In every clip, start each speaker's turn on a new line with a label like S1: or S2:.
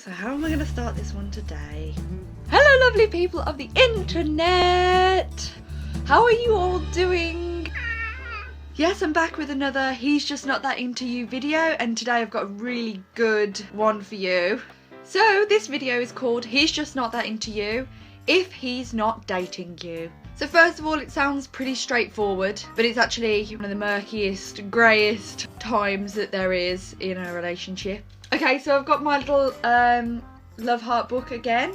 S1: So how am I going to start this one today?
S2: Hello lovely people of the internet! How are you all doing?
S1: Yes, I'm back with another He's Just Not That Into You video, and today I've got a really good one for you. So this video is called He's Just Not That Into You if he's not dating you. So first of all, it sounds pretty straightforward, but it's actually one of the murkiest, greyest times that there is in a relationship. Okay, so I've got my little love heart book again.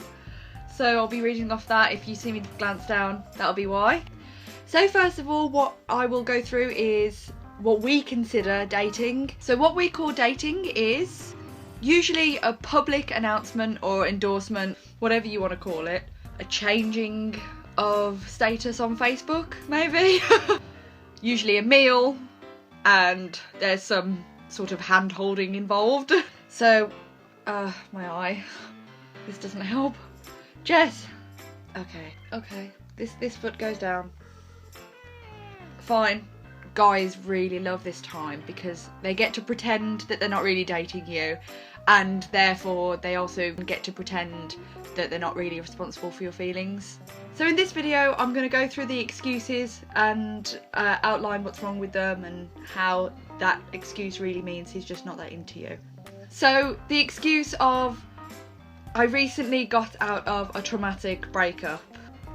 S1: So I'll be reading off that. If you see me glance down, that'll be why. So first of all, what I will go through is what we consider dating. So what we call dating is usually a public announcement or endorsement, whatever you want to call it. A changing of status on Facebook, maybe. Usually a meal, and there's some sort of hand holding involved. So, my eye. This doesn't help. Jess. Okay. This foot goes down. Fine. Guys really love this time because they get to pretend that they're not really dating you, and therefore they also get to pretend that they're not really responsible for your feelings. So in this video I'm going to go through the excuses and outline what's wrong with them and how that excuse really means he's just not that into you. So the excuse of I recently got out of a traumatic breakup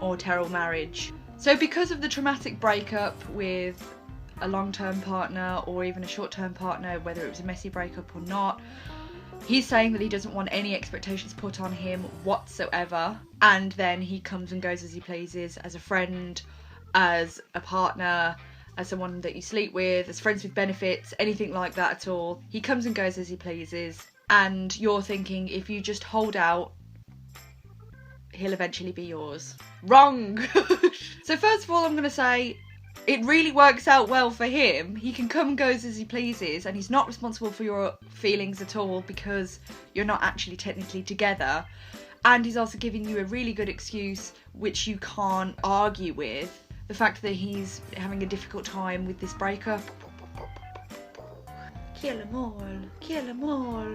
S1: or terrible marriage. So because of the traumatic breakup with a long-term partner or even a short-term partner, whether it was a messy breakup or not, he's saying that he doesn't want any expectations put on him whatsoever, and then he comes and goes as he pleases, as a friend, as a partner, as someone that you sleep with, as friends with benefits, anything like that at all. He comes and goes as he pleases, and you're thinking if you just hold out, he'll eventually be yours. Wrong! So first of all, I'm going to say it really works out well for him. He can come and goes as he pleases, and he's not responsible for your feelings at all because you're not actually technically together. And he's also giving you a really good excuse which you can't argue with. The fact that he's having a difficult time with this breakup. Kill 'em all, kill 'em all.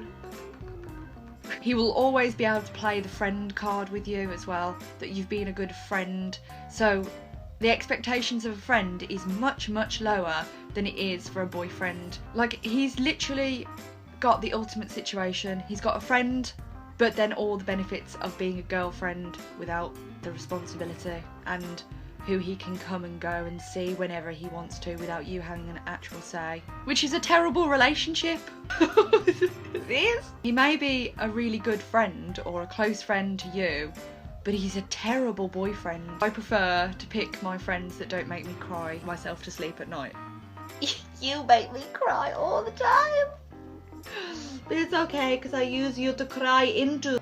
S1: He will always be able to play the friend card with you as well, that you've been a good friend. So the expectations of a friend is much, much lower than it is for a boyfriend. Like, he's literally got the ultimate situation. He's got a friend, but then all the benefits of being a girlfriend without the responsibility, and who he can come and go and see whenever he wants to without you having an actual say. Which is a terrible relationship. It is. He may be a really good friend or a close friend to you, but he's a terrible boyfriend. I prefer to pick my friends that don't make me cry myself to sleep at night.
S2: You make me cry all the time.
S1: But it's okay because I use you to cry into.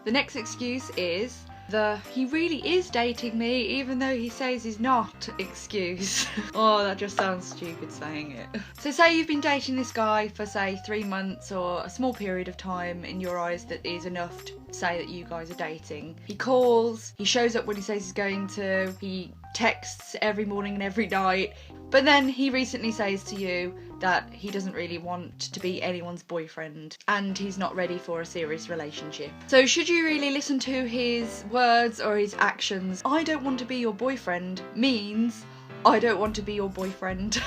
S1: The next excuse is the he really is dating me even though he says he's not excuse. Oh, that just sounds stupid saying it. So say you've been dating this guy for say 3 months or a small period of time in your eyes that is enough to say that you guys are dating. He calls, he shows up when he says he's going to, he texts every morning and every night, but then he recently says to you that he doesn't really want to be anyone's boyfriend and he's not ready for a serious relationship. So should you really listen to his words or his actions? I don't want to be your boyfriend means I don't want to be your boyfriend.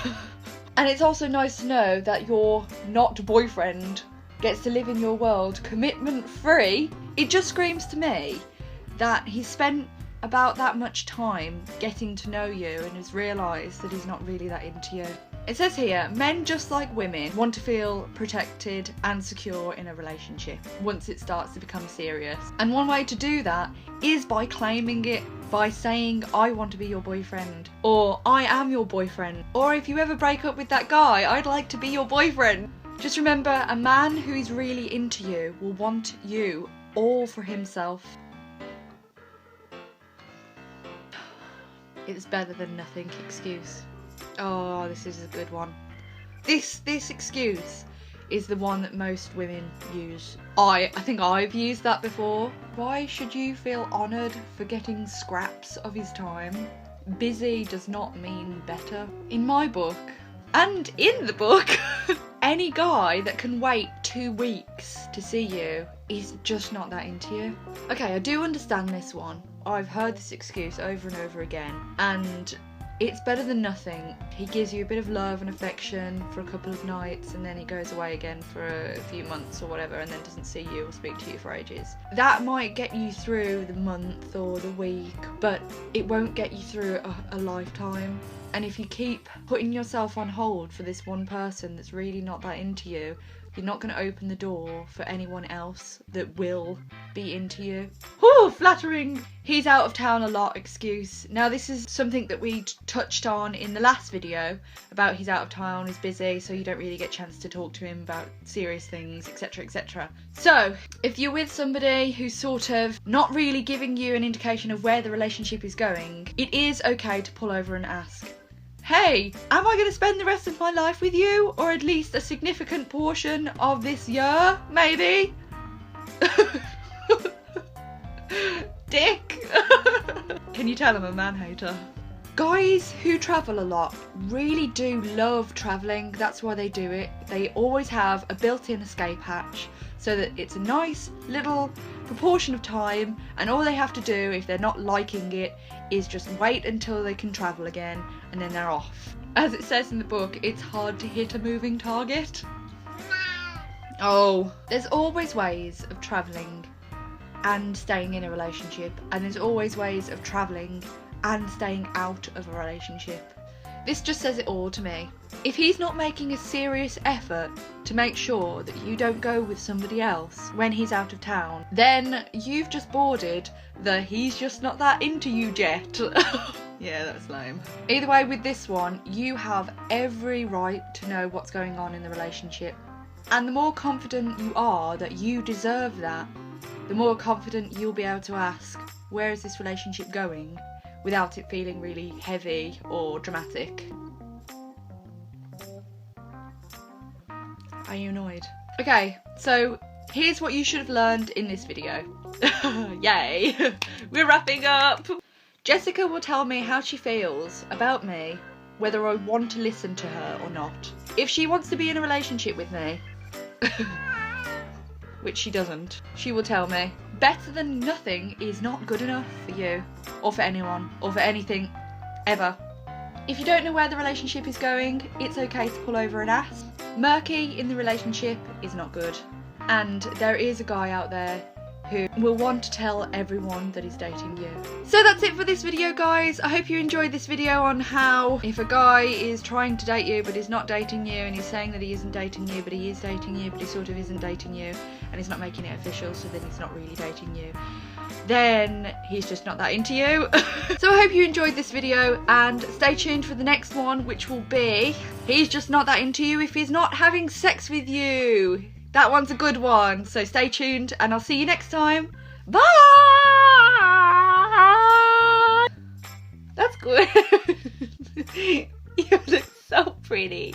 S1: And it's also nice to know that your not boyfriend gets to live in your world commitment free. It just screams to me that he's spent about that much time getting to know you and has realised that he's not really that into you. It says here, men just like women want to feel protected and secure in a relationship once it starts to become serious. And one way to do that is by claiming it, by saying I want to be your boyfriend, or I am your boyfriend, or if you ever break up with that guy, I'd like to be your boyfriend. Just remember, a man who is really into you will want you all for himself. It's better than nothing excuse. Oh, this is a good one. This excuse is the one that most women use. I think I've used that before. Why should you feel honoured for getting scraps of his time? Busy does not mean better. In my book, and in the book, any guy that can wait 2 weeks to see you is just not that into you. Okay, I do understand this one. I've heard this excuse over and over again, and it's better than nothing. He gives you a bit of love and affection for a couple of nights, and then he goes away again for a few months or whatever, and then doesn't see you or speak to you for ages. That might get you through the month or the week, but it won't get you through a lifetime. And if you keep putting yourself on hold for this one person that's really not that into you, you're not going to open the door for anyone else that will be into you. Whew, flattering. He's out of town a lot excuse. Now this is something that we touched on in the last video about he's out of town, he's busy, so you don't really get a chance to talk to him about serious things, etc, etc. So if you're with somebody who's sort of not really giving you an indication of where the relationship is going, it is okay to pull over and ask, hey, am I going to spend the rest of my life with you? Or at least a significant portion of this year, maybe? Dick! Can you tell I'm a man-hater? Guys who travel a lot really do love travelling. That's why they do it. They always have a built-in escape hatch so that it's a nice little proportion of time, and all they have to do if they're not liking it is just wait until they can travel again, and then they're off. As it says in the book, it's hard to hit a moving target. Oh, there's always ways of travelling and staying in a relationship, and there's always ways of travelling and staying out of a relationship. This just says it all to me. If he's not making a serious effort to make sure that you don't go with somebody else when he's out of town, then you've just boarded the he's just not that into you jet. Yeah, that's lame. Either way, with this one, you have every right to know what's going on in the relationship. And the more confident you are that you deserve that, the more confident you'll be able to ask, where is this relationship going? Without it feeling really heavy or dramatic. Are you annoyed? Okay, so here's what you should have learned in this video. Yay! We're wrapping up! Jessica will tell me how she feels about me, whether I want to listen to her or not. If she wants to be in a relationship with me, which she doesn't, she will tell me. Better than nothing is not good enough for you, or for anyone, or for anything, ever. If you don't know where the relationship is going, it's okay to pull over and ask. Murky in the relationship is not good. And there is a guy out there who will want to tell everyone that he's dating you. So that's it for this video, guys. I hope you enjoyed this video on how if a guy is trying to date you but he's not dating you, and he's saying that he isn't dating you but he is dating you but he sort of isn't dating you, and he's not making it official, so then he's not really dating you, then he's just not that into you. So I hope you enjoyed this video, and stay tuned for the next one, which will be he's just not that into you if he's not having sex with you. That one's a good one, so stay tuned, and I'll see you next time. Bye! That's good. You look so pretty.